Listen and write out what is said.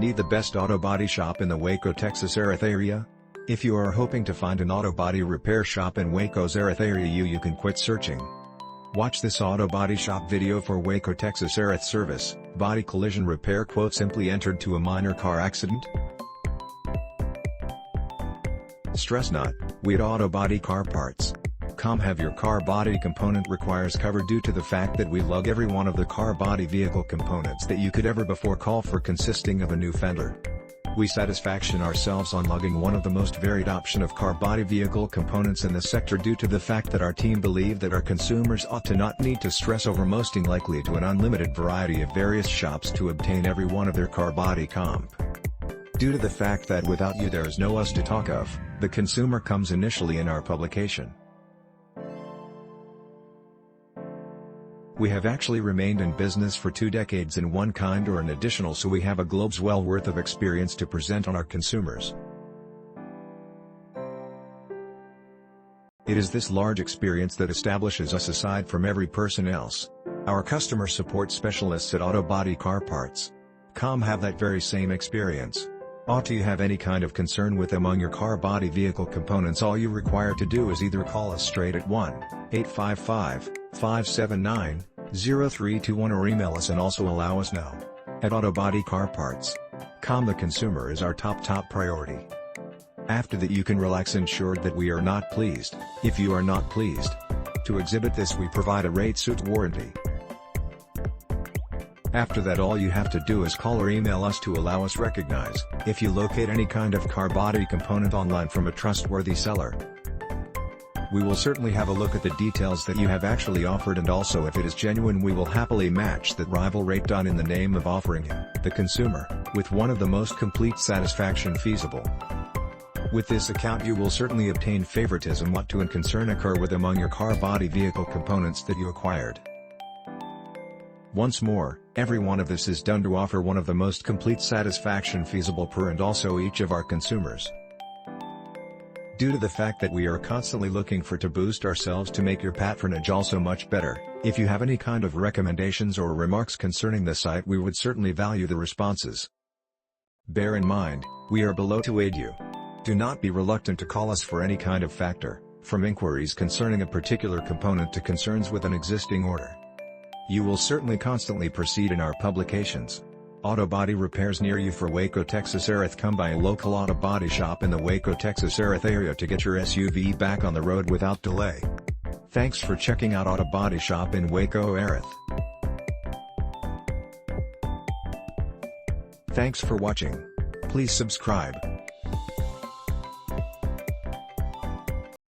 Need the best auto body shop in the Waco, Texas Erath area? If you are hoping to find an auto body repair shop in Waco's Erath area, you can quit searching. Watch this auto body shop video for Waco Texas Erath service, body collision repair. Simply entered to a minor car accident? Stress not, we at Auto Body Car Parts. Have your car body component requires cover due to the fact that we lug every one of the car body vehicle components that you could ever before call for, consisting of a new fender. We satisfaction ourselves on lugging one of the most varied option of car body vehicle components in the sector due to the fact that our team believe that our consumers ought to not need to stress over mosting likely to an unlimited variety of various shops to obtain every one of their car body comp. Due to the fact that without you there is no us to talk of, the consumer comes initially in our publication. We have actually remained in business for 2 decades in one kind or an additional, so we have a globe's well worth of experience to present on our consumers. It is this large experience that establishes us aside from every person else. Our customer support specialists at Auto Body Car Parts. Have that very same experience. Ought you have any kind of concern with among your car body vehicle components, all you require to do is either call us straight at 1-855-579-0321 or email us, and also allow us know. At Auto Body Car Parts. The consumer is our top priority. After that you can relax, ensured that we are not pleased, if you are not pleased. To exhibit this we provide a rate suit warranty. After that all you have to do is call or email us to allow us recognize, if you locate any kind of car body component online from a trustworthy seller. We will certainly have a look at the details that you have actually offered, and also if it is genuine we will happily match that rival rate done in the name of offering him, the consumer, with one of the most complete satisfaction feasible. With this account you will certainly obtain favoritism what to and concern occur with among your car body vehicle components that you acquired. Once more, every one of this is done to offer one of the most complete satisfaction feasible per and also each of our consumers. Due to the fact that we are constantly looking for to boost ourselves to make your patronage also much better, if you have any kind of recommendations or remarks concerning the site we would certainly value the responses. Bear in mind, we are below to aid you. Do not be reluctant to call us for any kind of factor, from inquiries concerning a particular component to concerns with an existing order. You will certainly constantly proceed in our publications. Auto body repairs near you for Waco, Texas Erath. Come by a local auto body shop in the Waco, Texas Erath area to get your SUV back on the road without delay. Thanks for checking out Auto Body Shop in Waco Erath. Thanks for watching. Please subscribe.